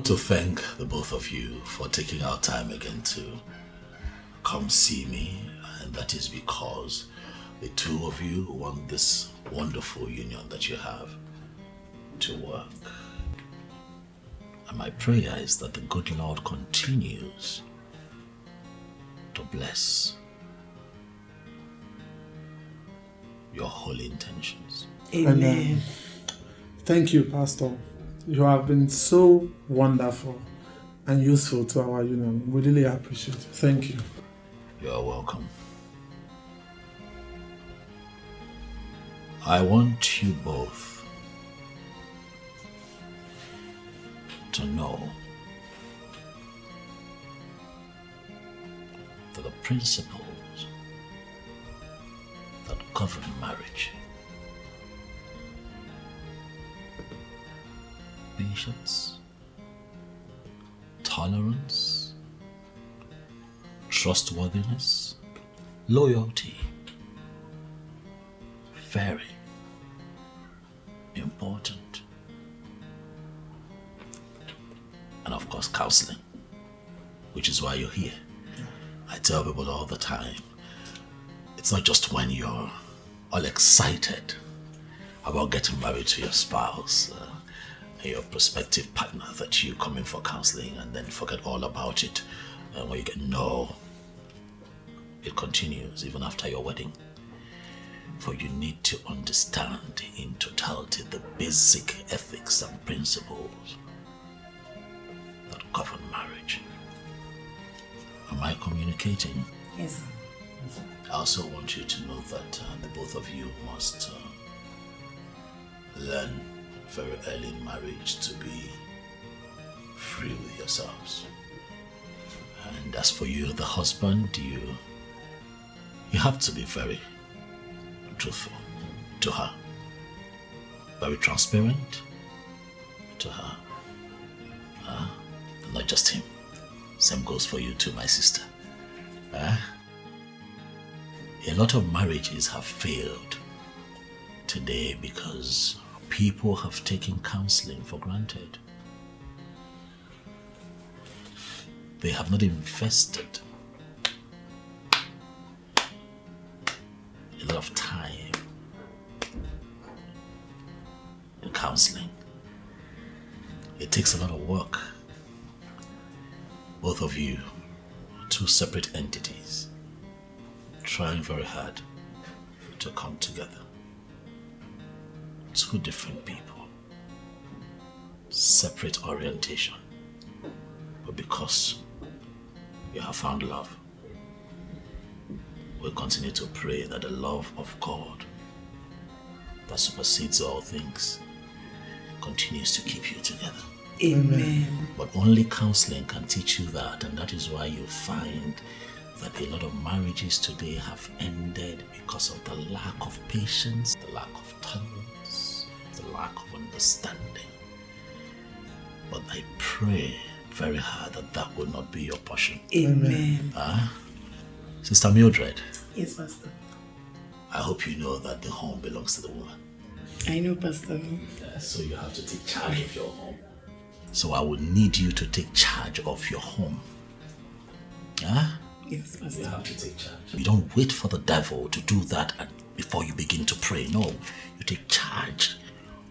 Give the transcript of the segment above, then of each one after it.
want to thank the both of you for taking our time again to come see me, and that is because the two of you want this wonderful union that you have to work. And my prayer is that the good Lord continues to bless your holy intentions. Amen. Thank you, Pastor. You have been so wonderful and useful to our union. We really appreciate it. Thank you. You are welcome. I want you both to know that the principles that govern marriage, patience, tolerance, trustworthiness, loyalty, very important. And of course, counseling, which is why you're here. I tell people all the time, it's not just when you're all excited about getting married to your spouse, your prospective partner, that you come in for counseling and then forget all about it. When you get no, it continues even after your wedding. For you need to understand in totality the basic ethics and principles that govern marriage. Am I communicating? Yes. I also want you to know that the both of you must learn very early in marriage to be free with yourselves. And as for you, the husband, you have to be very truthful to her, very transparent to her, not just him. Same goes for you too, my sister. A lot of marriages have failed today because people have taken counseling for granted. They have not invested a lot of time in counseling. It takes a lot of work. Both of you, two separate entities, trying very hard to come together. Two different people, separate orientation, but because you have found love, we'll continue to pray that the love of God that supersedes all things continues to keep you together. Amen. But only counseling can teach you that, and that is why you find that a lot of marriages today have ended because of the lack of patience, the lack of tolerance, the lack of understanding. But I pray very hard that that will not be your portion. Amen. Sister Mildred. Yes, Pastor. I hope you know that the home belongs to the woman. I know, Pastor. So you have to take charge of your home. So I would need you to take charge of your home. Yes, Pastor. You have to take charge. You don't wait for the devil to do that before you begin to pray. No, you take charge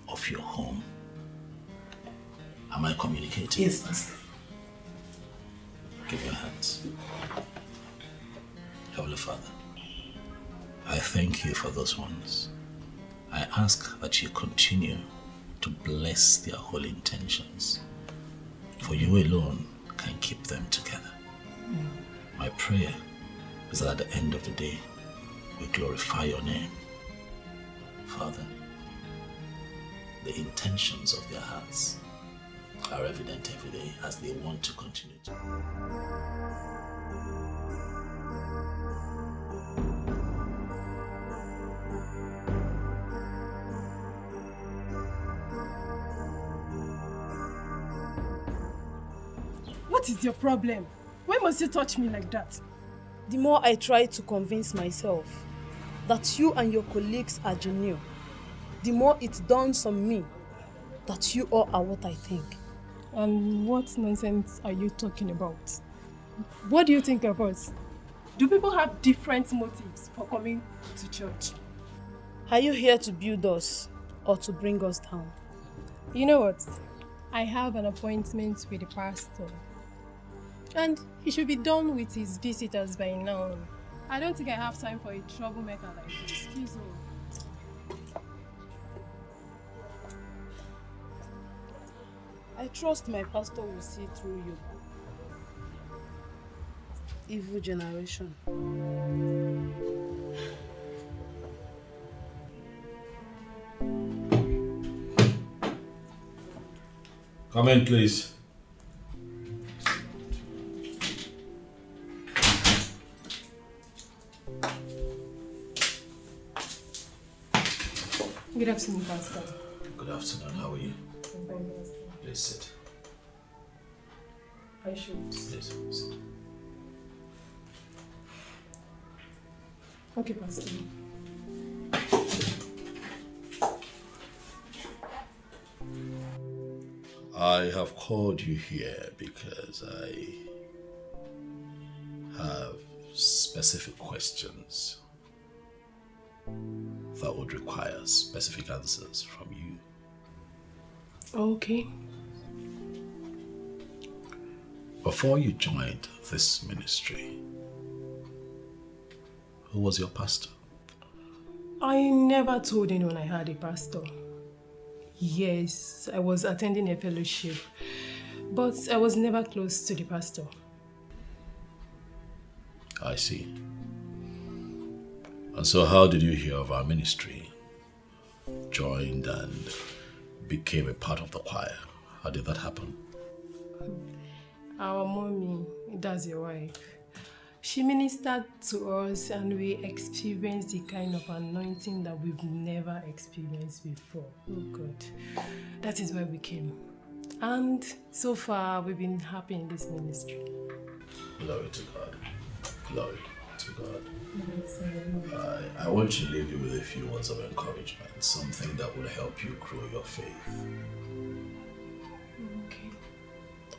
of your home. Am I communicating? Yes, Pastor. Give your hands. Heavenly Father, I thank you for those ones. I ask that you continue to bless their holy intentions, for you alone can keep them together. My prayer is that at the end of the day, we glorify your name. Father, the intentions of their hearts are evident every day as they want to continue to. What is your problem? Why must you touch me like that? The more I try to convince myself that you and your colleagues are genuine, the more it dawns on me that you all are what I think. And what nonsense are you talking about? What do you think of us? Do people have different motives for coming to church? Are you here to build us or to bring us down? You know what? I have an appointment with the pastor. And he should be done with his visitors by now. I don't think I have time for a troublemaker like this. Excuse me. I trust my pastor will see through you. Evil generation. Come in, please. Good afternoon, Pastor. Good afternoon. How are you? I'm fine, Pastor. Please sit. I should. Please sit. Okay, Pastor. I have called you here because I have specific questions that would require specific answers from you. Okay. Before you joined this ministry, who was your pastor? I never told anyone I had a pastor. Yes, I was attending a fellowship, but I was never close to the pastor. I see. And so how did you hear of our ministry? Joined and became a part of the choir. How did that happen? Our mommy, that's your wife, she ministered to us and we experienced the kind of anointing that we've never experienced before. Oh God, that is why we came. And so far, we've been happy in this ministry. Glory to God. Glory to God. I want to leave you with a few words of encouragement, something that will help you grow your faith. Okay.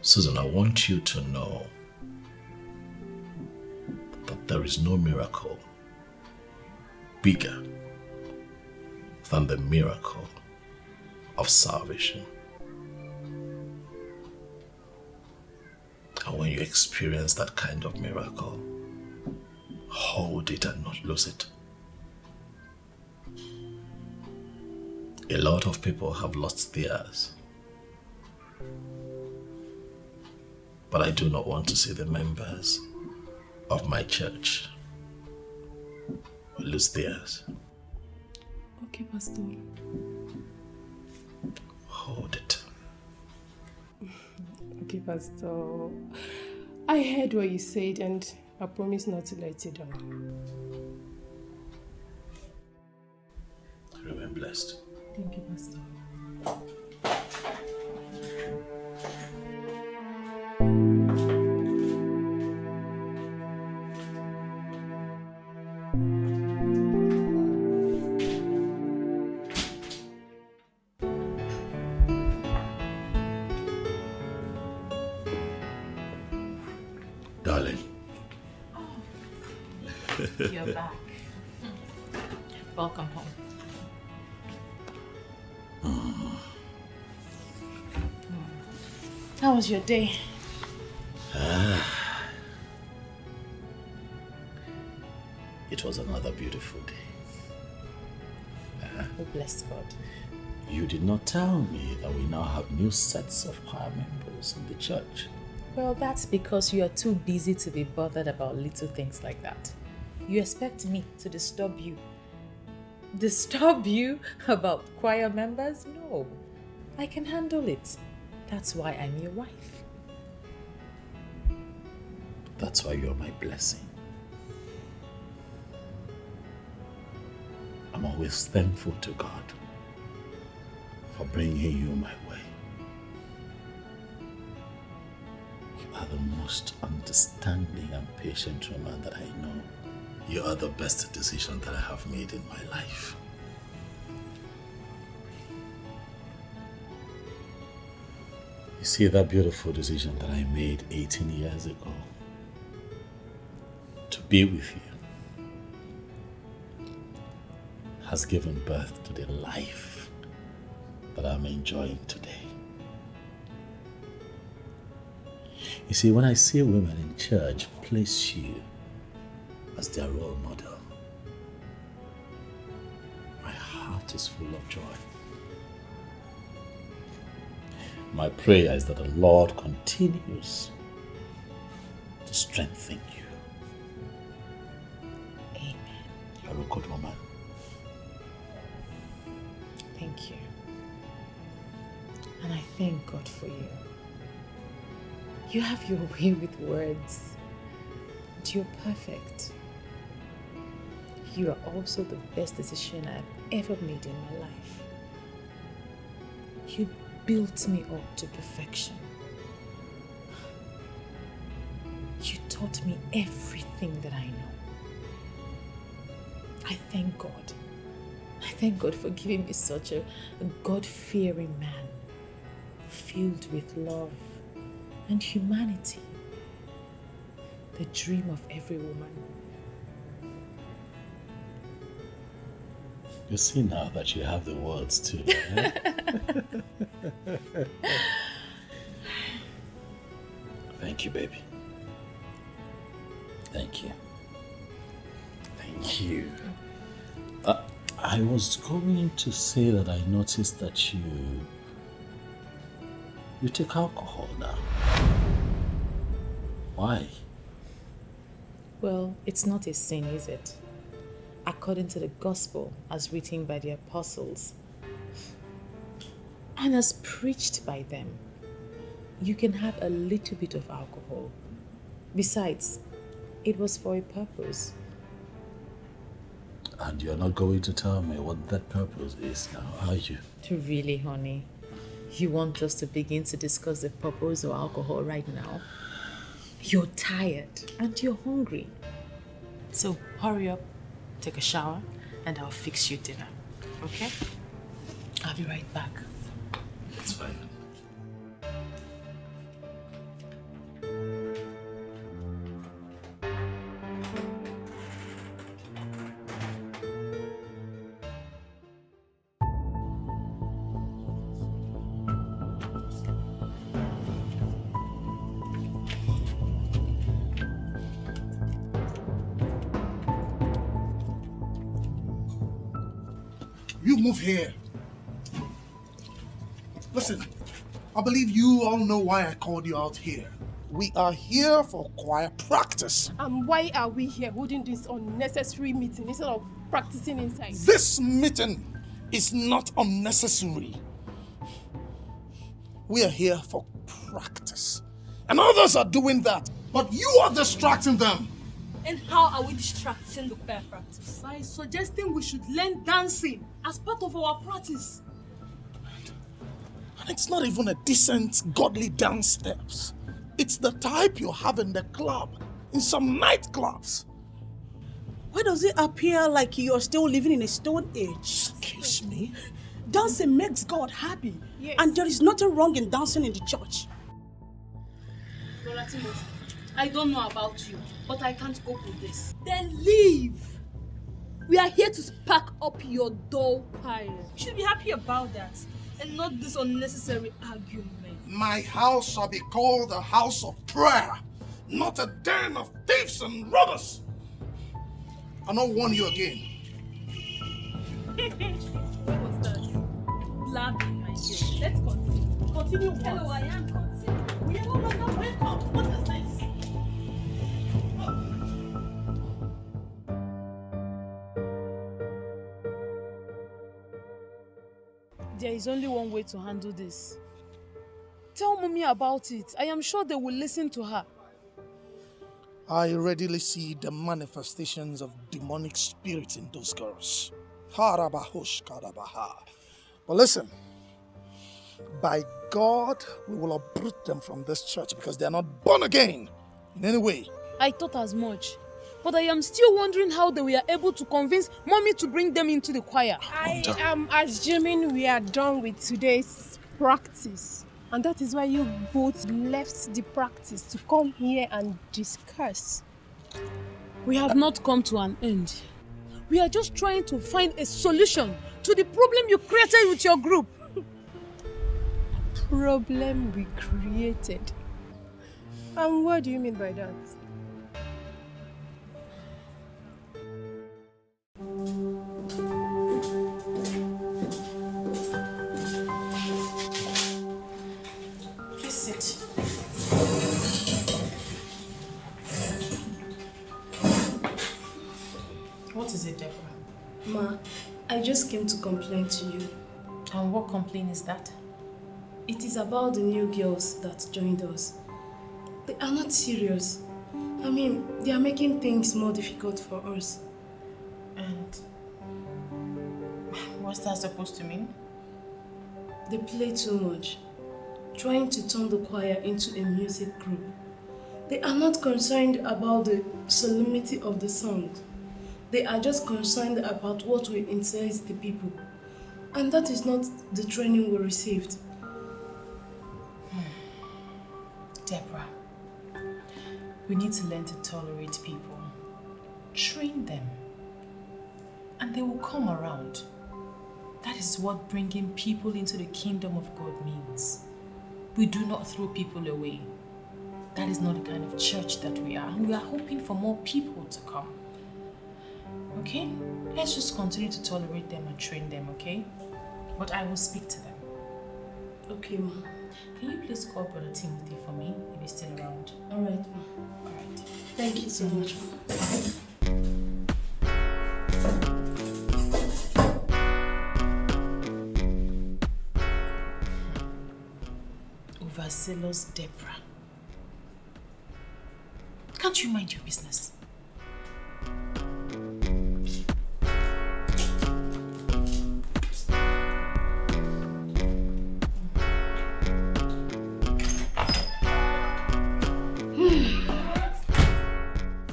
Susan, I want you to know that there is no miracle bigger than the miracle of salvation. And when you experience that kind of miracle, hold it and not lose it. A lot of people have lost theirs. But I do not want to see the members of my church lose theirs. Okay, Pastor. Hold it. Okay, Pastor. I heard what you said and I promise not to let you down. Remain blessed. Thank you, Pastor. Darling. You're back. Welcome home. How was your day? It was another beautiful day. Oh, bless God. You did not tell me that we now have new sets of choir members in the church. Well, that's because you are too busy to be bothered about little things like that. You expect me to disturb you. Disturb you about choir members? No. I can handle it. That's why I'm your wife. That's why you're my blessing. I'm always thankful to God for bringing you my way. You are the most understanding and patient woman that I know. You are the best decision that I have made in my life. You see, that beautiful decision that I made 18 years ago to be with you has given birth to the life that I'm enjoying today. You see, when I see women in church place you as their role model, my heart is full of joy. My prayer is that the Lord continues to strengthen you. Amen. You're a good woman. Thank you. And I thank God for you. You have your way with words. And you're perfect. You are also the best decision I've ever made in my life. You built me up to perfection. You taught me everything that I know. I thank God. I thank God for giving me such a God-fearing man, filled with love and humanity, the dream of every woman. You see now that you have the words too. Eh? Thank you, baby. Thank you. Thank you. I was going to say that I noticed that you take alcohol now. Why? Well, it's not a sin, is it? According to the gospel as written by the apostles and as preached by them, you can have a little bit of alcohol. Besides, it was for a purpose. And you're not going to tell me what that purpose is now, are you? Really, honey? You want us to begin to discuss the purpose of alcohol right now? You're tired and you're hungry. So hurry up, take a shower, and I'll fix you dinner. Okay? I'll be right back. It's fine. You move here. Listen, I believe you all know why I called you out here. We are here for choir practice. And why are we here holding this unnecessary meeting instead of practicing inside? This meeting is not unnecessary. We are here for practice. And others are doing that, but you are distracting them. And how are we distracting the choir practice? By suggesting we should learn dancing as part of our practice. And it's not even a decent, godly dance steps. It's the type you have in the club, in some nightclubs. Why does it appear like you're still living in a stone age? Excuse me? Dancing makes God happy. Yes. And there is nothing wrong in dancing in the church. Brother Timothy, I don't know about you, but I can't cope with this. Then leave. We are here to spark up your dull fire. You should be happy about that and not this unnecessary argument. My house shall be called a house of prayer, not a den of thieves and robbers. I'll not warn you again. What was that? Blabbing, my dear. Let's continue. Continue what? Hello, I am continuing. We are no longer welcome. What is this? There is only one way to handle this. Tell Mommy about it. I am sure they will listen to her. I readily see the manifestations of demonic spirits in those girls. Harabahosh karabaha. But listen, by God, we will uproot them from this church because they are not born again in any way. I thought as much. But I am still wondering how they were able to convince Mommy to bring them into the choir. I am assuming we are done with today's practice. And that is why you both left the practice to come here and discuss. We have not come to an end. We are just trying to find a solution to the problem you created with your group. Problem we created. And what do you mean by that? Please sit. What is it, Deborah? Ma, I just came to complain to you. And what complaint is that? It is about the new girls that joined us. They are not serious. I mean, they are making things more difficult for us. And what's that supposed to mean? They play too much, trying to turn the choir into a music group. They are not concerned about the solemnity of the song. They are just concerned about what will incite the people. And that is not the training we received. Deborah, we need to learn to tolerate people. Train them. And they will come around. That is what bringing people into the kingdom of God means. We do not throw people away. That is not the kind of church that we are. And we are hoping for more people to come. Okay? Let's just continue to tolerate them and train them, okay? But I will speak to them. Okay, ma. Can you please call Brother Timothy for me if he's still around? Alright, ma. Alright. Thank you so much, ma. Overzealous Deborah. Can't you mind your business?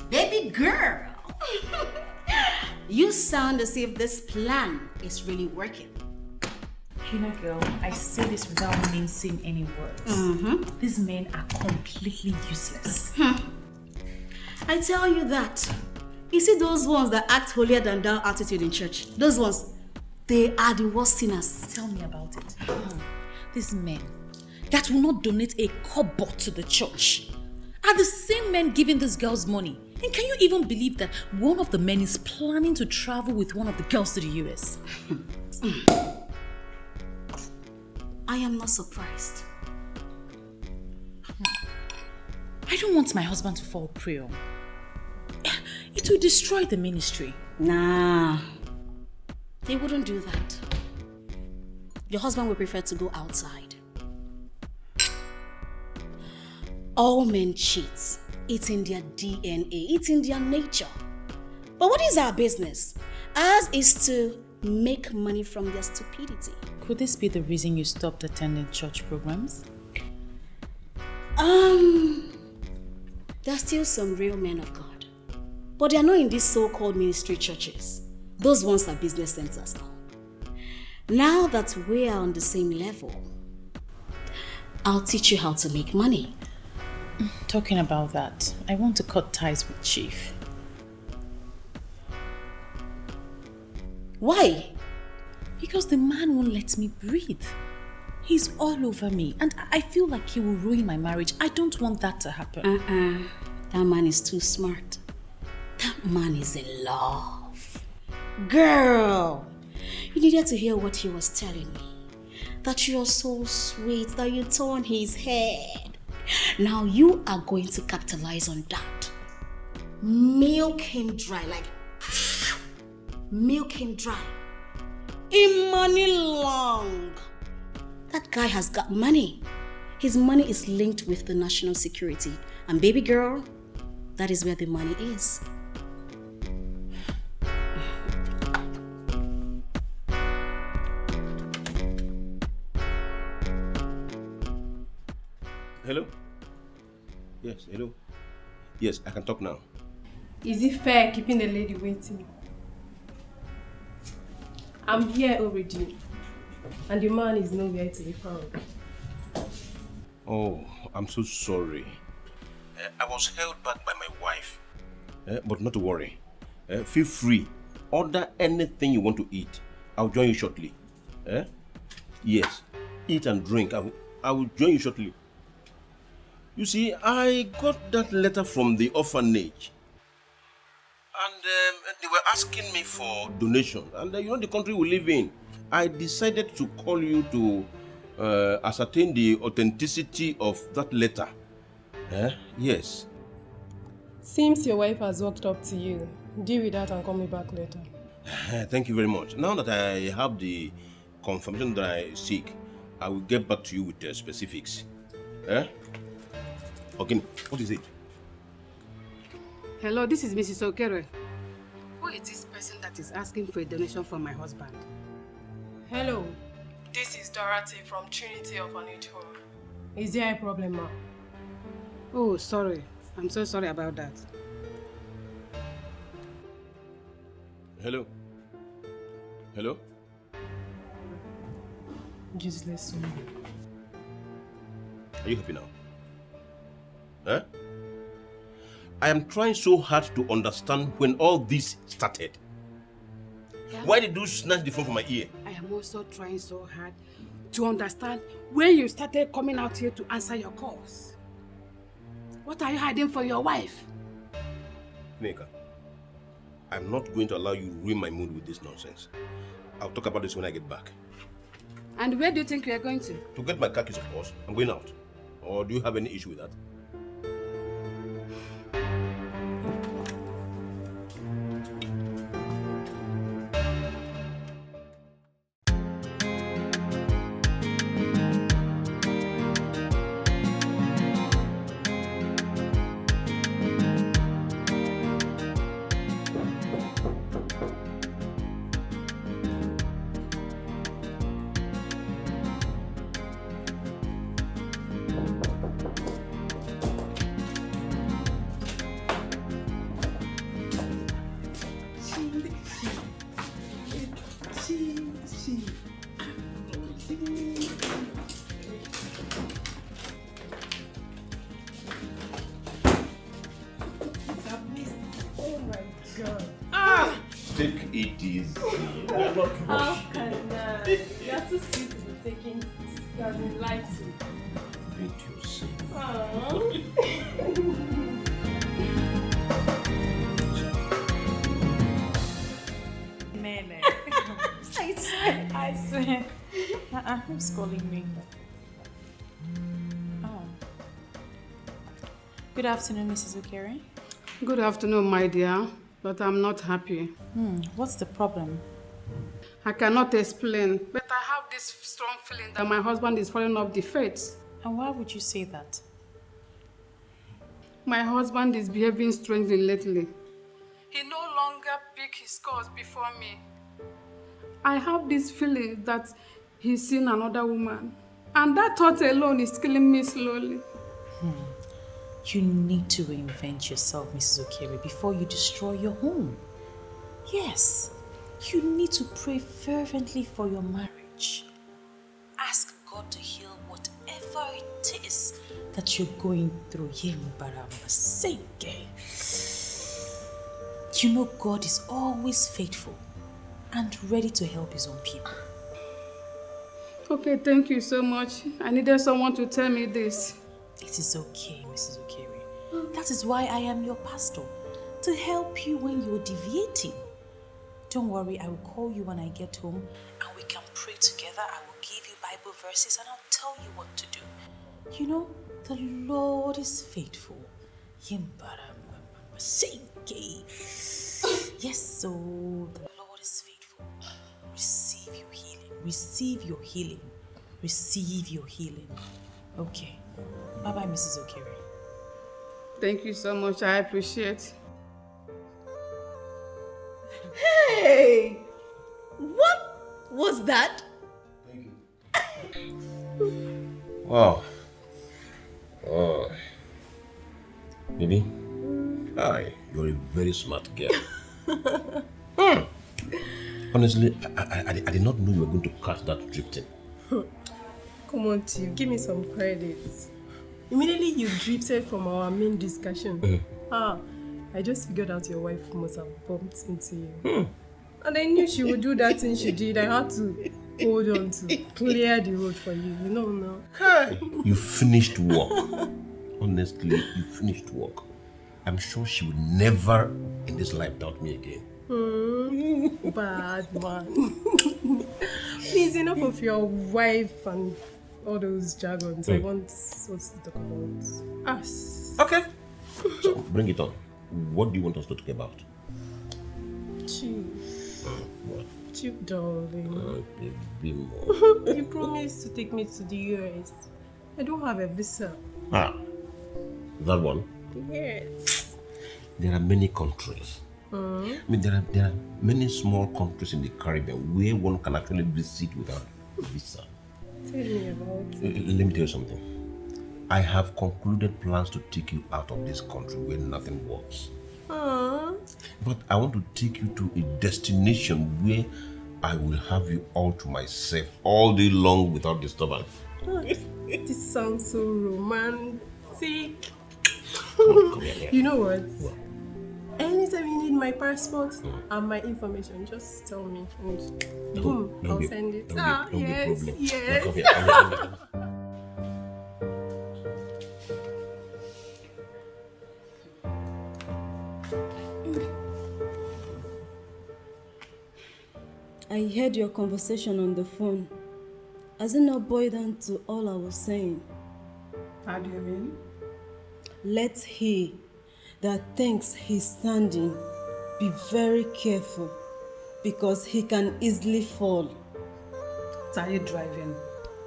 Baby girl, you sound as if this plan is really working. You know, girl, I say this without mincing any words. These men are completely useless. I tell you that. You see those ones that act holier than thou attitude in church? Those ones, they are the worst sinners. Tell me about it. These men that will not donate a kobo to the church are the same men giving these girls money. And can you even believe that one of the men is planning to travel with one of the girls to the US? I am not surprised. I don't want my husband to fall prey on. It will destroy the ministry. Nah, they wouldn't do that. Your husband would prefer to go outside. All men cheat. It's in their DNA. It's in their nature. But what is our business? Ours is to make money from their stupidity. Could this be the reason you stopped attending church programs? There are still some real men of God. But they are not in these so-called ministry churches. Those ones are business centers now. Now that we are on the same level, I'll teach you how to make money. Talking about that, I want to cut ties with Chief. Why? Because the man won't let me breathe. He's all over me and I feel like he will ruin my marriage. I don't want that to happen. That man is too smart. That man is in love. Girl, you needed to hear what he was telling me. That you're so sweet, that you turn his head. Now you are going to capitalize on that. Milk him dry, like milk him dry. In money long. That guy has got money. His money is linked with the national security. And baby girl, that is where the money is. Hello? Yes, hello? Yes, I can talk now. Is it fair keeping the lady waiting? I'm here already, and the man is nowhere to be found. Oh, I'm so sorry. I was held back by my wife. But not to worry. Feel free. Order anything you want to eat. I'll join you shortly. Yes. Eat and drink. I will join you shortly. You see, I got that letter from the orphanage. And they were asking me for donation. And you know the country we live in. I decided to call you to ascertain the authenticity of that letter. Yes. Seems your wife has walked up to you. Deal with that and call me back later. Thank you very much. Now that I have the confirmation that I seek, I will get back to you with the specifics. Okay, what is it? Hello, this is Mrs. Okere. Who is this person that is asking for a donation from my husband? Hello, this is Dorothy from Trinity Orphanage Home. Is there a problem, ma? Oh, sorry. I'm so sorry about that. Hello? Hello? Just listen. Are you happy now? I am trying so hard to understand when all this started. Yeah. Why did you snatch the phone from my ear? I am also trying so hard to understand when you started coming out here to answer your calls. What are you hiding from your wife? Neka, I'm not going to allow you to ruin my mood with this nonsense. I'll talk about this when I get back. And where do you think you are going to? To get my car keys, of course. I'm going out. Or do you have any issue with that? Take it easy. How can I? You have to see to be taking lightly. Beat yourself. Nene. I swear. Who's calling me? Oh. Good afternoon, Mrs. Okere. Good afternoon, my dear. But I'm not happy. What's the problem? I cannot explain, but I have this strong feeling that my husband is falling off the faith. And why would you say that? My husband is behaving strangely lately. He no longer picks his calls before me. I have this feeling that he's seen another woman. And that thought alone is killing me slowly. You need to reinvent yourself, Mrs. Okere, before you destroy your home. Yes, you need to pray fervently for your marriage. Ask God to heal whatever it is that you're going through. You know God is always faithful and ready to help his own people. Okay, thank you so much. I needed someone to tell me this. It is okay, Mrs. Okere. That is why I am your pastor, to help you when you're deviating. Don't worry, I will call you when I get home and we can pray together. I will give you Bible verses and I'll tell you what to do. You know, the Lord is faithful. Yes, so the Lord is faithful. Receive your healing. Receive your healing. Receive your healing. Okay. Bye-bye, Mrs. Okere. Thank you so much. I appreciate. Hey! What was that? Thank you. Wow. Oh. Baby? Hi. You're a very smart girl. Honestly, I did not know you were going to catch that drifting. Come on, Tim. Give me some credits. Immediately you drifted from our main discussion. I just figured out your wife must have bumped into you. And I knew she would do that thing she did. I had to hold on to clear the road for you. You know now. You finished work. Honestly, you finished work. I'm sure she would never in this life doubt me again. Bad man. Please, enough of your wife and all those jargons. I want us to talk about us. Okay. So, bring it on. What do you want us to talk about? Chief. What? Chief, darling. Baby more. You promised to take me to the US. I don't have a visa. That one? Yes. There are many countries. I mean, there are many small countries in the Caribbean where one can actually visit without a visa. Tell me about it. Let me tell you something. I have concluded plans to take you out of this country where nothing works. But I want to take you to a destination where I will have you all to myself all day long without disturbance. This sounds so romantic. Come here. You know what? Anytime you need my passport and my information, just tell me and boom, I'll send it. Yes. Come here. I heard your conversation on the phone. Has it not boiled down to all I was saying? How do you mean? Let he that thinks he's standing be very careful, because he can easily fall. Are you driving?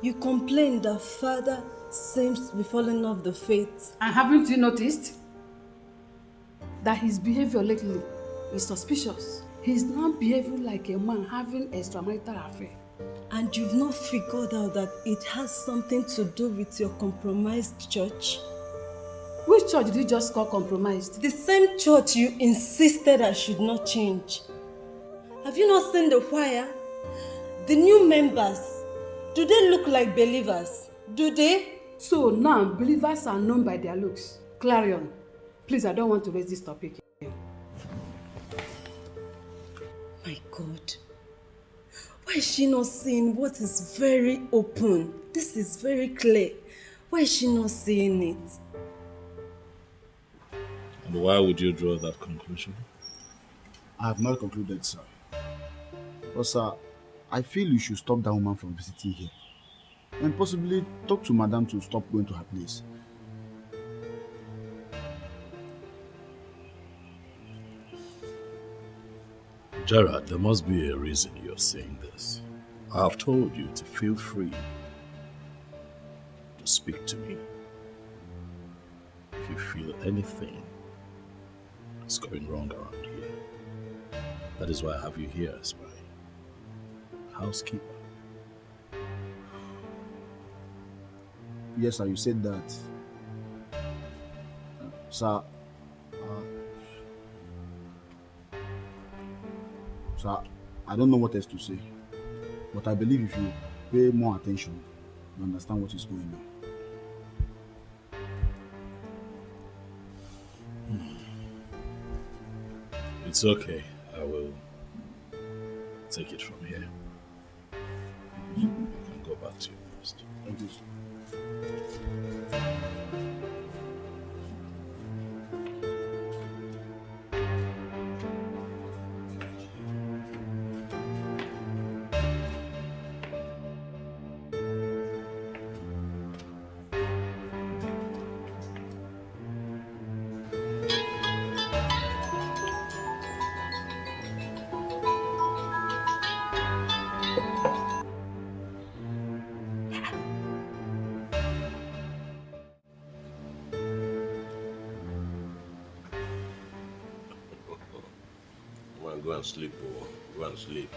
You complain that father seems to be falling off the faith. And haven't you noticed that his behavior lately is suspicious? He's not behaving like a man having extramarital affair. And you've not figured out that it has something to do with your compromised church? Which church did you just call compromised? The same church you insisted I should not change. Have you not seen the choir? The new members, do they look like believers? Do they? So now believers are known by their looks. Clarion, please, I don't want to raise this topic again. My God. Why is she not seeing what is very open? This is very clear. Why is she not seeing it? And why would you draw that conclusion? I have not concluded, sir. But sir, I feel you should stop that woman from visiting here. And possibly talk to madam to stop going to her place. Gerard, there must be a reason you're saying this. I have told you to feel free to speak to me. If you feel anything is going wrong around here, that is why I have you here as my housekeeper. Yes, sir, you said that. Sir, I don't know what else to say. But I believe if you pay more attention, you understand what is going on. It's okay. I will take it from here. You can go back to your post. Thank you, sir. Go and sleep, oh. Go and sleep.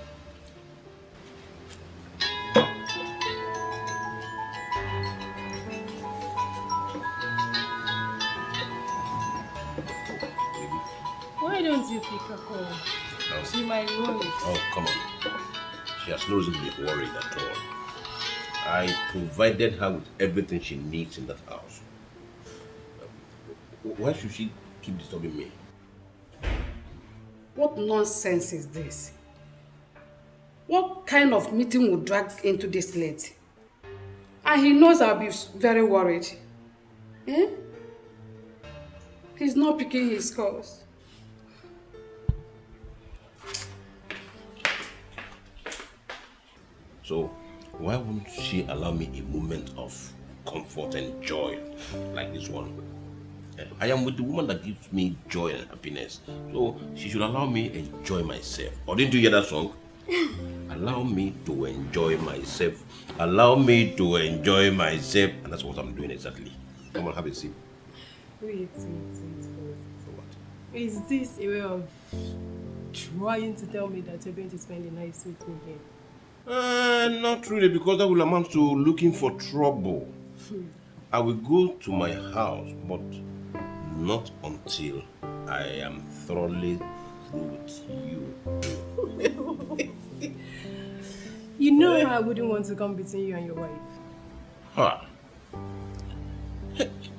Why don't you pick a call? Oh. She might worry. Oh, come on. She has no reason to be worried at all. I provided her with everything she needs in that house. Why should she keep disturbing me? What nonsense is this? What kind of meeting would drag into this late? And he knows I'll be very worried. Eh? He's not picking his calls. So, why won't she allow me a moment of comfort and joy like this one? I am with the woman that gives me joy and happiness. So, she should allow me enjoy myself. Or didn't you hear that song? Allow me to enjoy myself. Allow me to enjoy myself. And that's what I'm doing exactly. Come on, have a seat. Wait. Is this a way of trying to tell me that you're going to spend a night with me here? Not really, because that will amount to looking for trouble. I will go to my house, but not until I am thoroughly through with you. You know I wouldn't want to come between you and your wife. Huh.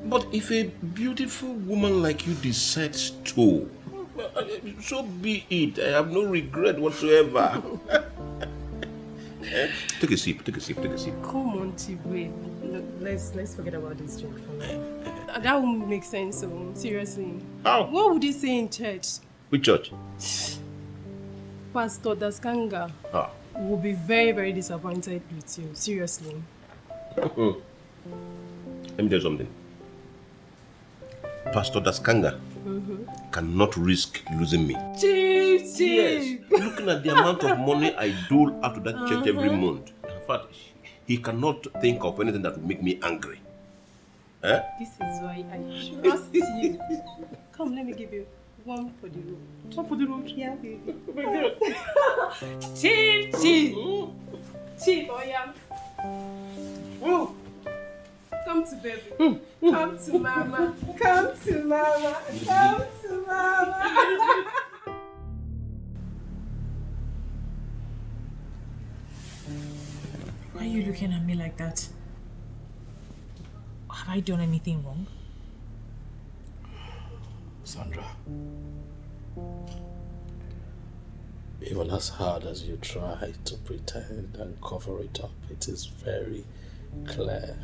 But if a beautiful woman like you decides to, so be it. I have no regret whatsoever. Take a sip. Come on, Chibwe. Let's forget about this joke for now. That won't make sense, so seriously. How? What would he say in church? Which church? Pastor Daskanga will be very, very disappointed with you. Seriously. Let me tell you something. Pastor Daskanga cannot risk losing me. Chief! Yes, looking at the amount of money I dole out to that church every month. In fact, he cannot think of anything that would make me angry. Eh? This is why I trust you. Come, let me give you one for the road. One for the road? Yeah, baby. Oh my God. Chief! Chief, oh yeah. Oh. Come to baby. Come to mama. Come to mama. Come to mama. Why are you looking at me like that? Have I done anything wrong? Sandra, even as hard as you try to pretend and cover it up, it is very clear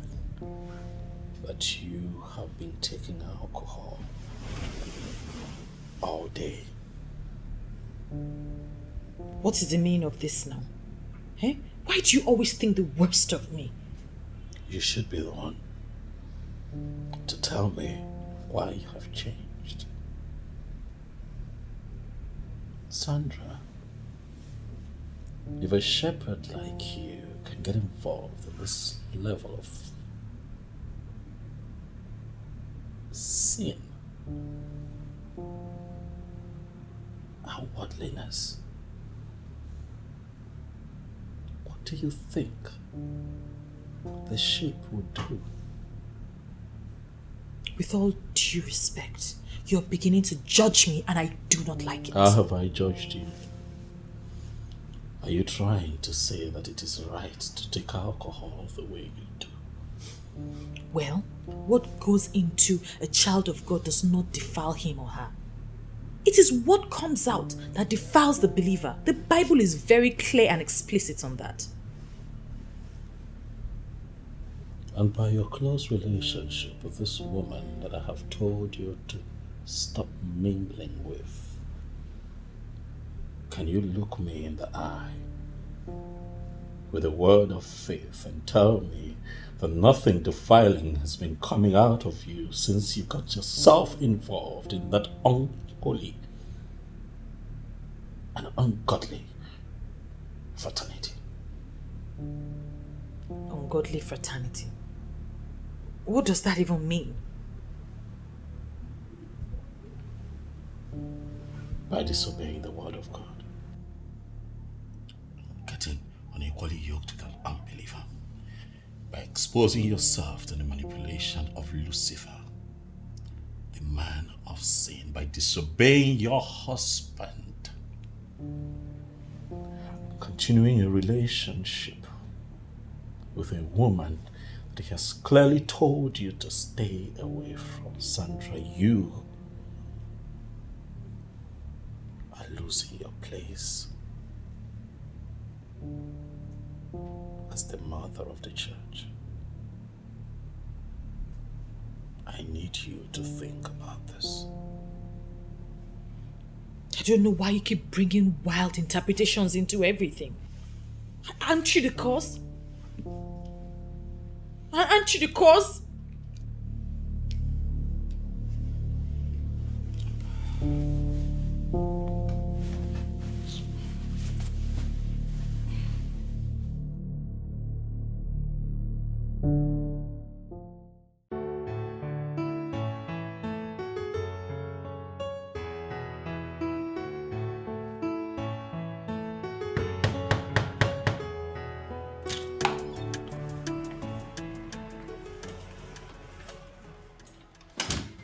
that you have been taking alcohol all day. What is the meaning of this now? Eh? Why do you always think the worst of me? You should be the one to tell me why you have changed. Sandra, if a shepherd like you can get involved in this level of sin, unworldliness, what do you think the sheep would do? With all due respect, you're beginning to judge me and I do not like it. How have I judged you? Are you trying to say that it is right to take alcohol the way you do? Well, what goes into a child of God does not defile him or her. It is what comes out that defiles the believer. The Bible is very clear and explicit on that. And by your close relationship with this woman that I have told you to stop mingling with, can you look me in the eye with a word of faith and tell me that nothing defiling has been coming out of you since you got yourself involved in that unholy and ungodly fraternity? Ungodly fraternity? What does that even mean? By disobeying the word of God, getting unequally yoked with an unbeliever, by exposing yourself to the manipulation of Lucifer, the man of sin, by disobeying your husband, continuing a relationship with a woman But he has clearly told you to stay away from Sandra. You are losing your place as the mother of the church. I need you to think about this. I don't know why you keep bringing wild interpretations into everything. Aren't you the cause? Aren't you the cause?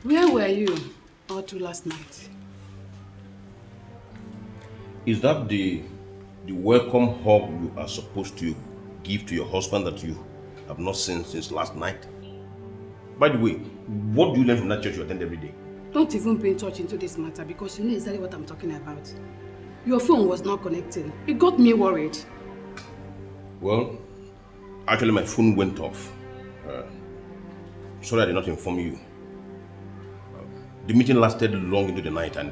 Where were you all to last night? Is that the welcome hug you are supposed to give to your husband that you have not seen since last night? By the way, what do you learn from that church you attend every day? Don't even bring touch into this matter because you know exactly what I'm talking about. Your phone was not connecting. It got me worried. Well, actually my phone went off. Sorry I did not inform you. The meeting lasted long into the night and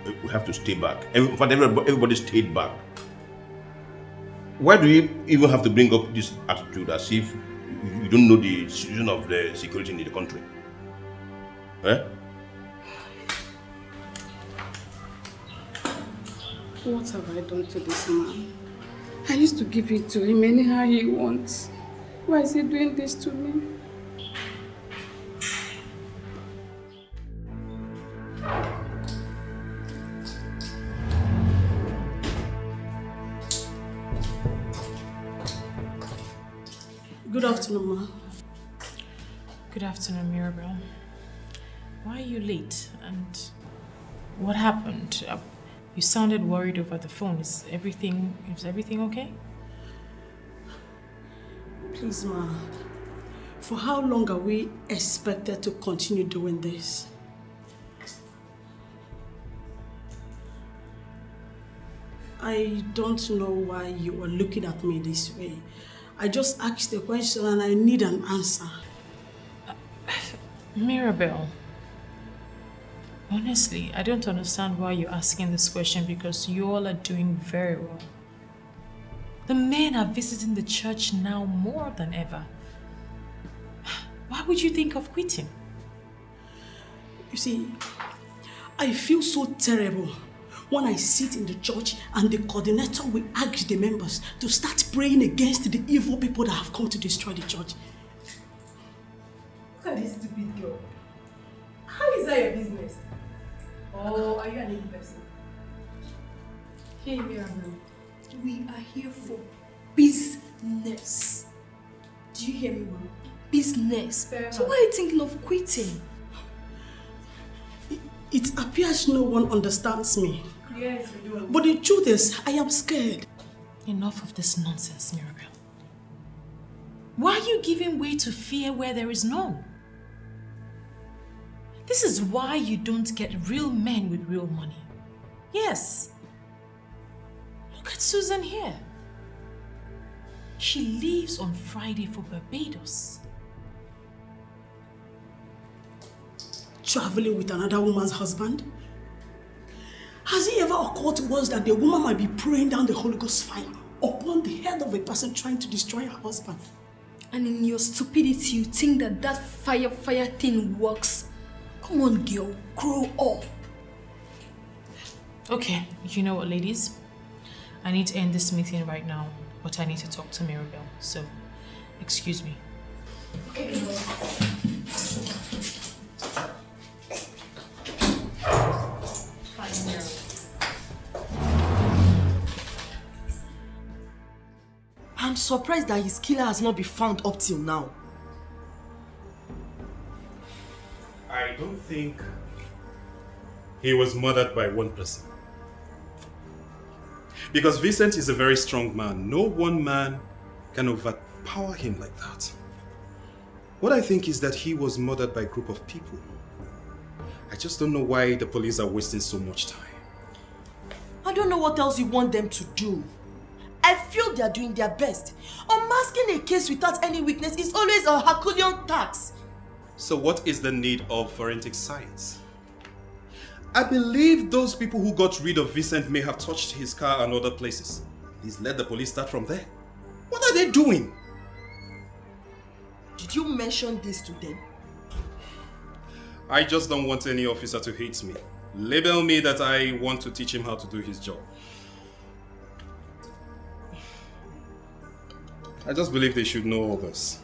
we have to stay back. In fact, everybody stayed back. Why do you even have to bring up this attitude as if you don't know the situation of the security in the country? Eh? What have I done to this man? I used to give it to him anyhow he wants. Why is he doing this to me? Good afternoon, ma. Good afternoon, Mirabel. Why are you late? And what happened? You sounded worried over the phone. Is everything okay? Please, ma. For how long are we expected to continue doing this? I don't know why you are looking at me this way. I just asked a question and I need an answer. Mirabel, honestly, I don't understand why you're asking this question because you all are doing very well. The men are visiting the church now more than ever. Why would you think of quitting? You see, I feel so terrible when I sit in the church and the coordinator will ask the members to start praying against the evil people that have come to destroy the church. Look at this stupid girl. How is that your business? Oh, are you an evil person? Hey, Mirabel. We are here for business. Do you hear me well? Business. So why are you thinking of quitting? It appears no one understands me. Yes, we do. But the truth is, I am scared. Enough of this nonsense, Mirabel. Why are you giving way to fear where there is none? This is why you don't get real men with real money. Yes. Look at Susan here. She leaves on Friday for Barbados. Traveling with another woman's husband? Has it ever occurred to us that the woman might be praying down the Holy Ghost fire upon the head of a person trying to destroy her husband? And in your stupidity, you think that fire thing works? Come on, girl, grow up. Okay, you know what, ladies? I need to end this meeting right now, but I need to talk to Mirabel, so excuse me. Okay, I'm surprised that his killer has not been found up till now. I don't think he was murdered by one person. Because Vincent is a very strong man. No one man can overpower him like that? What I think is that he was murdered by a group of people. I just don't know why the police are wasting so much time. I don't know what else you want them to do. I feel they are doing their best. Unmasking a case without any witness is always a Herculean task. So what is the need of forensic science? I believe those people who got rid of Vincent may have touched his car and other places. Please let the police start from there. What are they doing? Did you mention this to them? I just don't want any officer to hate me. Label me that I want to teach him how to do his job. I just believe they should know all this.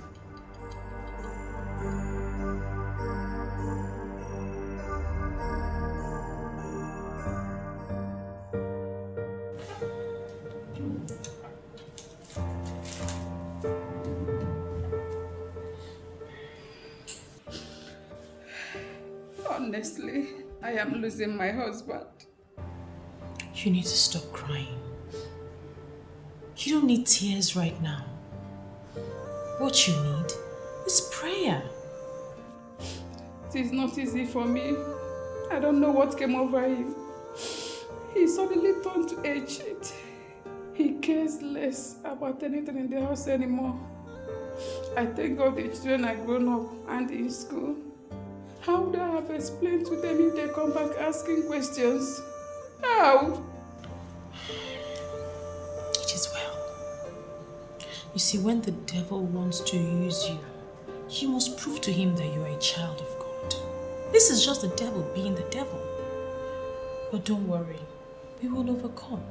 Honestly, I am losing my husband. You need to stop crying. You don't need tears right now. What you need is prayer. It is not easy for me. I don't know what came over him. He suddenly turned to a cheat. He cares less about anything in the house anymore. I thank God the children are grown up and in school. How would I have explained to them if they come back asking questions? How? It is well. You see, when the devil wants to use you, you must prove to him that you are a child of God. This is just the devil being the devil. But don't worry, we will overcome.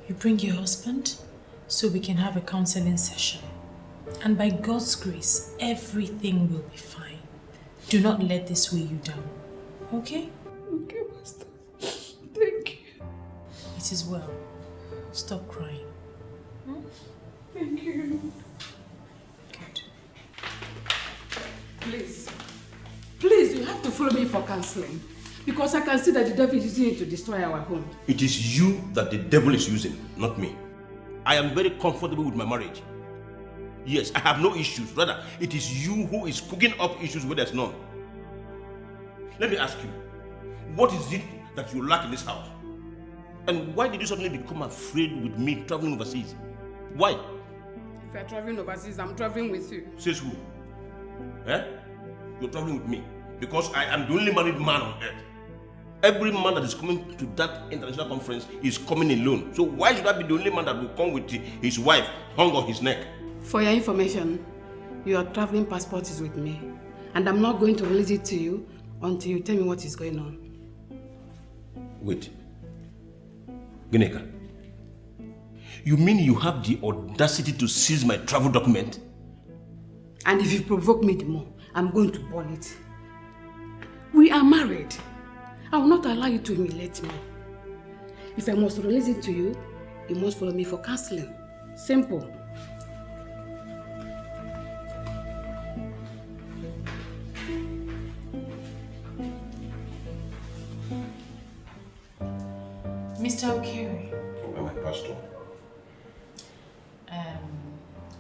You bring your husband so we can have a counseling session. And by God's grace, everything will be fine. Do not let this weigh you down. Okay? Okay, Pastor. Thank you. It is well. Stop crying. Thank you. Good. Please, you have to follow me for counseling. Because I can see that the devil is using it to destroy our home. It is you that the devil is using, not me. I am very comfortable with my marriage. Yes, I have no issues. Rather, it is you who is cooking up issues where there's none. Let me ask you, what is it that you lack in this house? And why did you suddenly become afraid with me traveling overseas? Why? If you're traveling overseas, I'm traveling with you. Says who? Eh? You're traveling with me because I am the only married man on earth. Every man that is coming to that international conference is coming alone. So why should I be the only man that will come with his wife hung on his neck? For your information, your traveling passport is with me. And I'm not going to release it to you until you tell me what is going on. Wait. Gineka, you mean you have the audacity to seize my travel document? And if you provoke me the more, I'm going to burn it. We are married. I will not allow you to humiliate me. If I must release it to you, you must follow me for counseling. Simple. Mr. Okere. Oh, my pastor.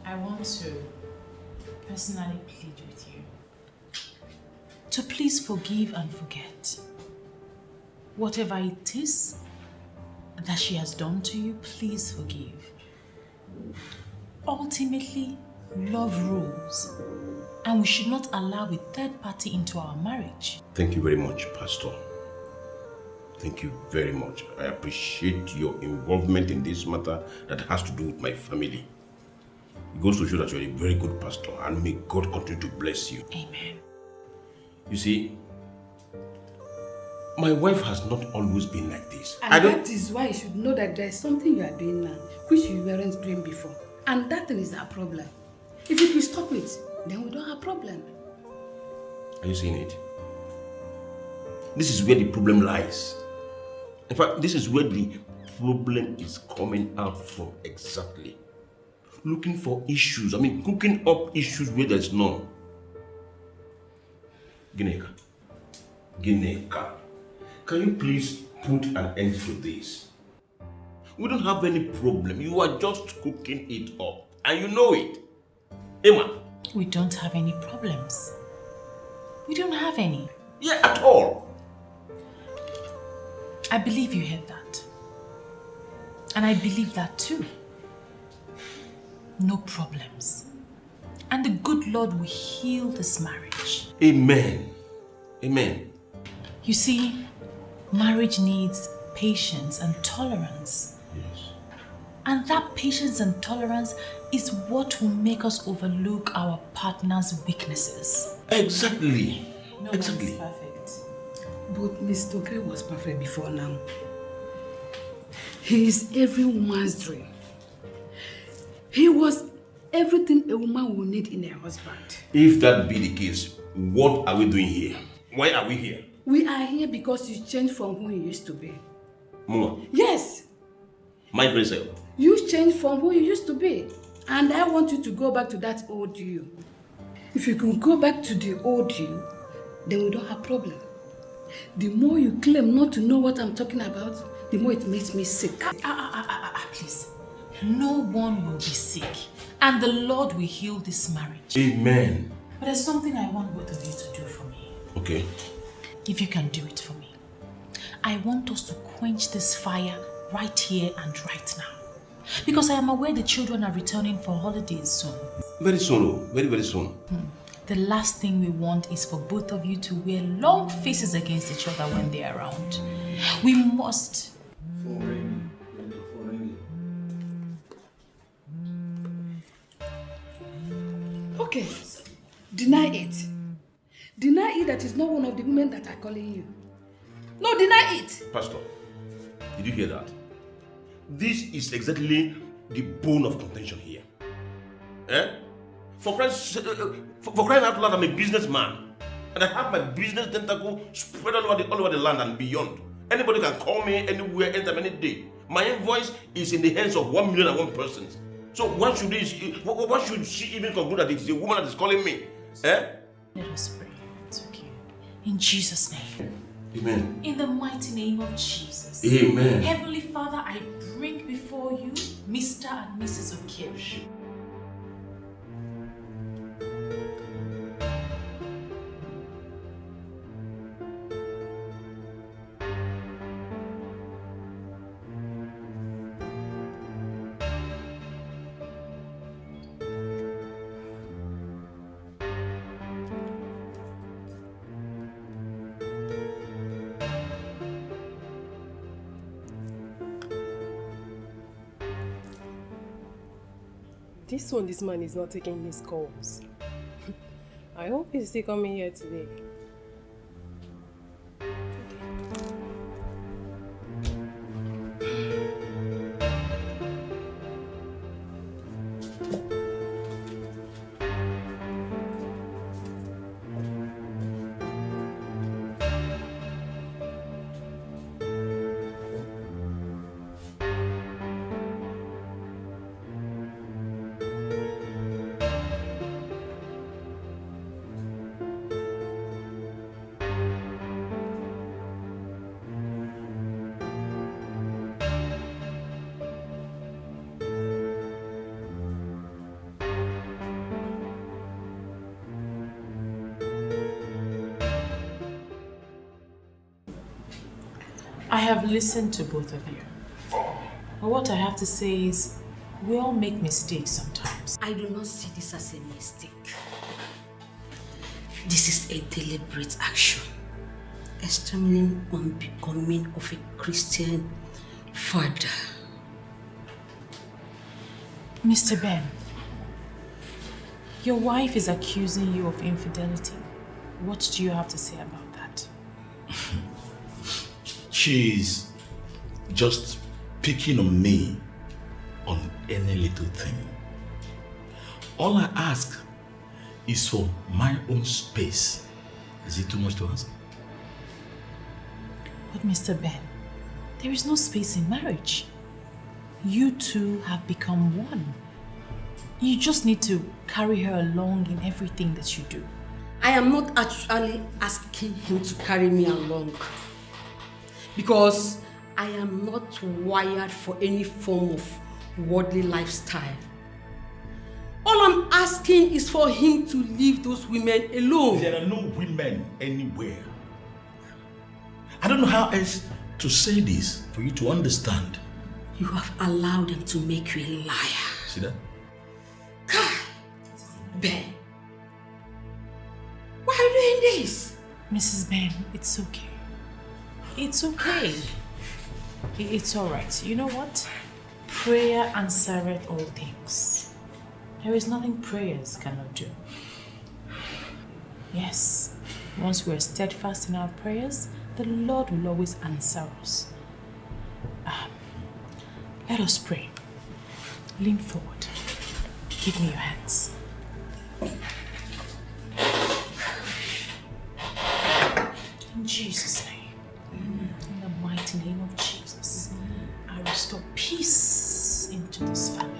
I want to personally plead with you to please forgive and forget. Whatever it is that she has done to you, please forgive. Ultimately, love rules, and we should not allow a third party into our marriage. Thank you very much, Pastor. Thank you very much. I appreciate your involvement in this matter that has to do with my family. It goes to show that you're a very good pastor, and may God continue to bless you. Amen. You see, my wife has not always been like this. And that is why you should know that there is something you are doing now, which you weren't doing before. And that thing is our problem. If you can stop it, then we don't have a problem. Are you seeing it? This is where the problem lies. In fact, this is where the problem is coming out from exactly. Looking for issues. I mean, cooking up issues where there's none. Gineka, can you please put an end to this? We don't have any problem. You are just cooking it up. And you know it. Emma. We don't have any problems. We don't have any. Yeah, at all. I believe you heard that. And I believe that too. No problems. And the good Lord will heal this marriage. Amen. Amen. You see, marriage needs patience and tolerance. Yes. And that patience and tolerance is what will make us overlook our partner's weaknesses. Exactly. No exactly. one is perfect. But Mr. Dikeh was perfect before now. He is every woman's dream. He was everything a woman will need in a husband. If that be the case, what are we doing here? Why are we here? We are here because you changed from who you used to be. Mama. Yes, My very self. you changed from who you used to be. And I want you to go back to that old you. If you can go back to the old you, then we don't have problem. The more you claim not to know what I'm talking about, the more it makes me sick. Please. No one will be sick. And the Lord will heal this marriage. Amen. But there's something I want both of you to do for me. Okay. If you can do it for me. I want us to quench this fire right here and right now. Because I am aware the children are returning for holidays soon. Very soon, oh. Very, very soon. The last thing we want is for both of you to wear long faces against each other when they are around. We must. Okay, deny it. Deny it that is not one of the women that are calling you. No, deny it. Pastor, did you hear that? This is exactly the bone of contention here. Eh? For crying out loud, I'm a businessman. And I have my business tentacle spread all over the land and beyond. Anybody can call me anywhere, anytime, any day. My invoice is in the hands of 1,000,001 persons. So what should she even conclude that it is a woman that is calling me? Eh? Let us pray. It's okay. In Jesus' name. Amen. In the mighty name of Jesus. Amen. Heavenly Father, I bring before you Mr. and Mrs. Okiri. This man is not taking his calls. I hope he's still coming here today. I have listened to both of you. But what I have to say is, we all make mistakes sometimes. I do not see this as a mistake. This is a deliberate action, extremely unbecoming of a Christian father. Mr. Ben, your wife is accusing you of infidelity. What do you have to say about that? She's just picking on me on any little thing. All I ask is for my own space. Is it too much to ask? But Mr. Ben, there is no space in marriage. You two have become one. You just need to carry her along in everything that you do. I am not actually asking him to carry me along, because I am not wired for any form of worldly lifestyle. All I'm asking is for him to leave those women alone. There are no women anywhere. I don't know how else to say this for you to understand. You have allowed them to make you a liar. See that? Ben, why are you doing this? Mrs. Ben, it's okay. It's okay. It's alright. You know what? Prayer answereth all things. There is nothing prayers cannot do. Yes, once we are steadfast in our prayers, the Lord will always answer us. Let us pray. Lean forward. Give me your hands. In Jesus' name, in the mighty name of Jesus, I restore peace into this family.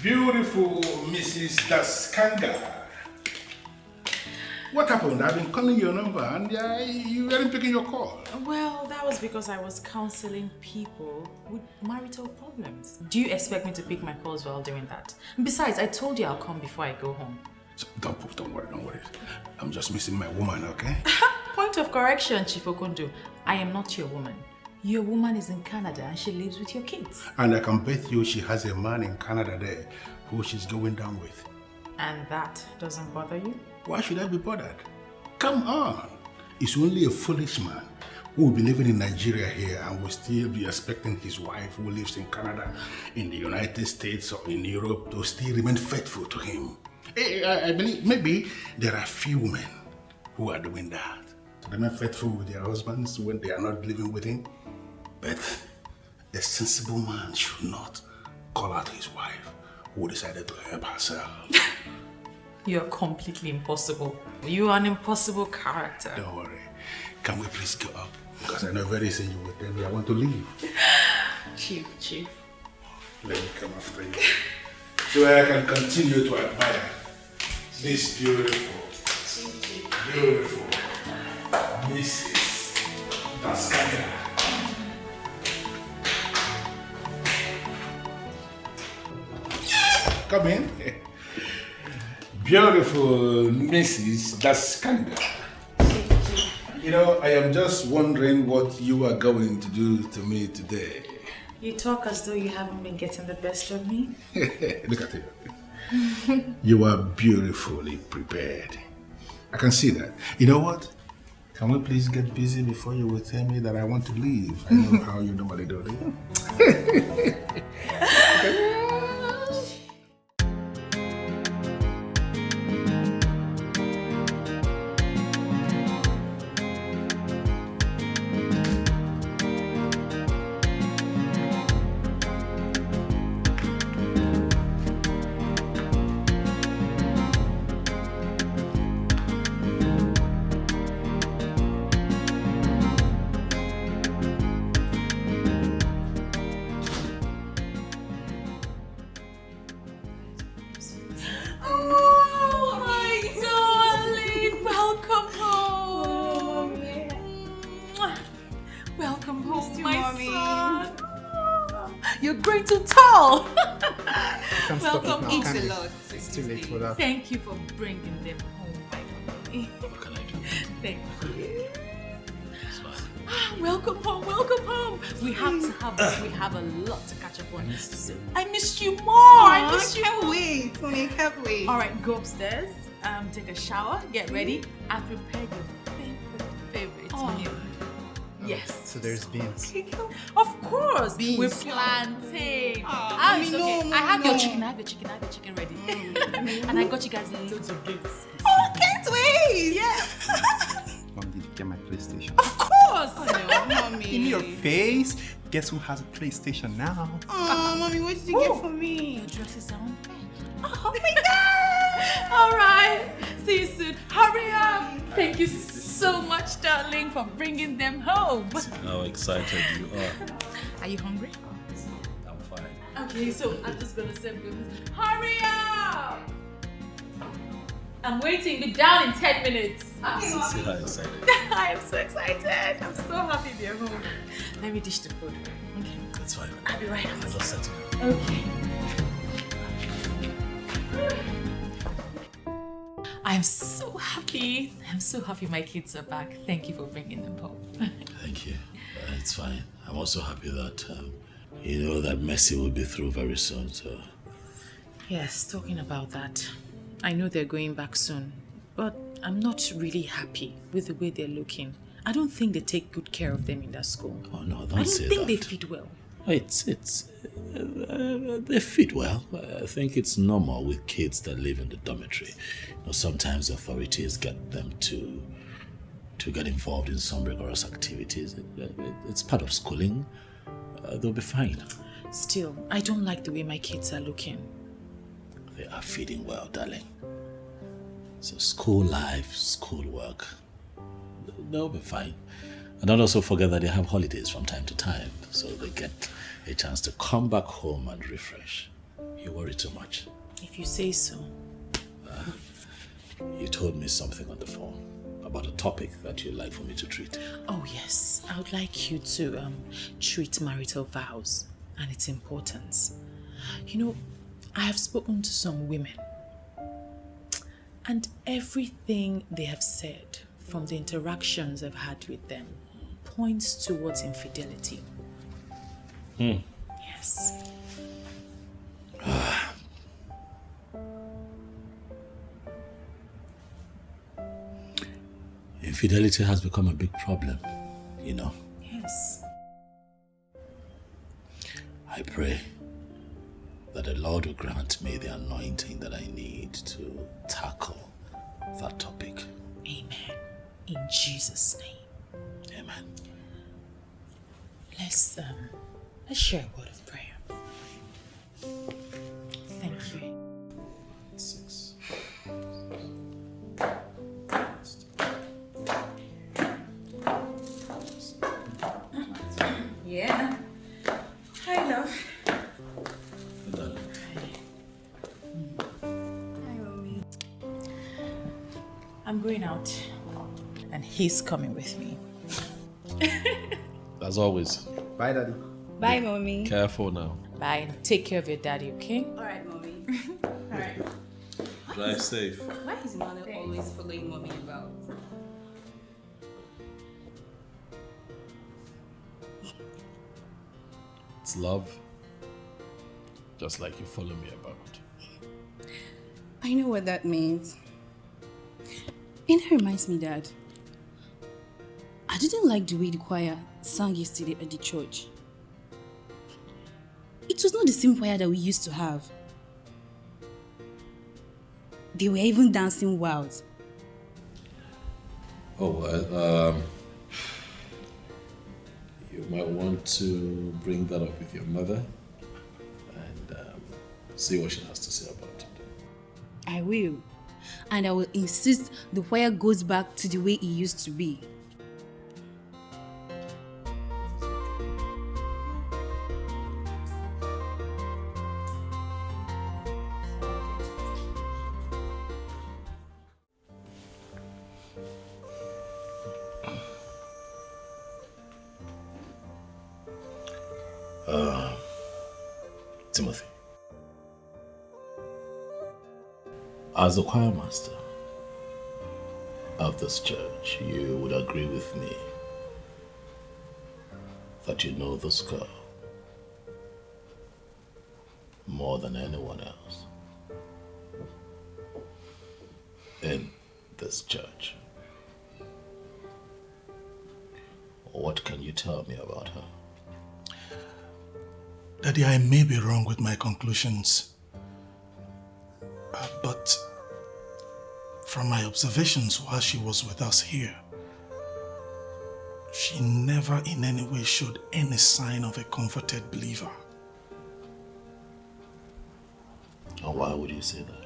Beautiful Mrs. Daskanga. What happened? I've been calling your number and you weren't picking your call. Well, that was because I was counseling people with marital problems. Do you expect me to pick my calls while doing that? Besides, I told you I'll come before I go home. Don't worry. I'm just missing my woman, okay? Point of correction, Chief Okondo. I am not your woman. Your woman is in Canada and she lives with your kids. And I can bet you she has a man in Canada there who she's going down with. And that doesn't bother you? Why should I be bothered? Come on. It's only a foolish man who will be living in Nigeria here and will still be expecting his wife who lives in Canada, in the United States or in Europe to still remain faithful to him. I believe maybe there are few men who are doing that, to remain faithful with their husbands when they are not living with him. But a sensible man should not call out his wife who decided to help herself. You're completely impossible. You are an impossible character. Don't worry. Can we please go up? Because I know very soon you will tell me I want to leave. Chief. Let me come after you. So I can continue to admire this beautiful Mrs. Daskanga. Come in. Beautiful Mrs. Daskanga. You know, I am just wondering what you are going to do to me today. You talk as though you haven't been getting the best of me. Look at you. You are beautifully prepared. I can see that. You know what? Can we please get busy before you will tell me that I want to leave? I know how you normally do it. Thank you for bringing them home, my baby. What can I do? Thank you. Welcome home. We have a lot to catch up on. So, I missed you more. I missed you. Can't wait. Mommy, can't wait. All right, go upstairs. Take a shower. Get ready. And prepare your favorite meal. Yes. So there's beans. Of course. Beans. With plantain. It's okay. I have your chicken. I have your chicken ready. And I got you guys loads of drinks. Oh, can't wait. Yeah. Mom, did you get my PlayStation? Of course. Oh, no, Mommy. In your face. Guess who has a PlayStation now? Oh, Mommy, what did you get for me? Your dresses are on bed. Oh my God. All right. See you soon. Hurry up. Thank you so much, darling, for bringing them home. How excited you are. Are you hungry? I'm fine. Okay, so I'm just gonna serve you. Hurry up! I'm waiting. Be down in 10 minutes. Okay, see how excited. I am so excited. I'm so happy they're home. Let me dish the food. Okay. That's fine. I'll be right I'll out. just settle. Okay. I'm so happy. I'm so happy my kids are back. Thank you for bringing them home. Thank you. It's fine. I'm also happy that you know that Mercy will be through very soon. So. Yes, talking about that. I know they're going back soon, but I'm not really happy with the way they're looking. I don't think they take good care of them in that school. Oh no, I don't say that. don't think they feed well. They fit well. I think it's normal with kids that live in the dormitory. You know, sometimes authorities get them to get involved in some rigorous activities. It's part of schooling. They'll be fine. Still, I don't like the way my kids are looking. They are feeding well, darling. So school life, school work, they'll be fine. And don't also forget that they have holidays from time to time, so they get a chance to come back home and refresh. You worry too much. If you say so. You told me something on the phone about a topic that you'd like for me to treat. Oh yes, I would like you to treat marital vows and its importance. You know, I have spoken to some women, and everything they have said from the interactions I've had with them points towards infidelity. Yes. Infidelity has become a big problem, you know. Yes. I pray that the Lord will grant me the anointing that I need to tackle that topic. Amen. In Jesus' name. Amen. Let's share a word of prayer. Thank you. 6. Yeah. Hi, love. I'm going out, and he's coming with me. As always. Bye, Daddy. Bye, Mommy. Careful now. Bye. Take care of your daddy, okay? Alright, Mommy. Alright. Drive safe. Why is Mother always following Mommy about? It's love. Just like you follow me about. I know what that means. And that reminds me, Dad. I didn't like the way the choir sang yesterday at the church. It was not the same choir that we used to have. They were even dancing wild. Oh, well, you might want to bring that up with your mother and see what she has to say about it. I will. And I will insist the choir goes back to the way it used to be. Timothy, as the choir master of this church, you would agree with me that you know this girl more than anyone else in this church. What can you tell me about her? Daddy, I may be wrong with my conclusions, but from my observations while she was with us here, she never in any way showed any sign of a converted believer. And why would you say that?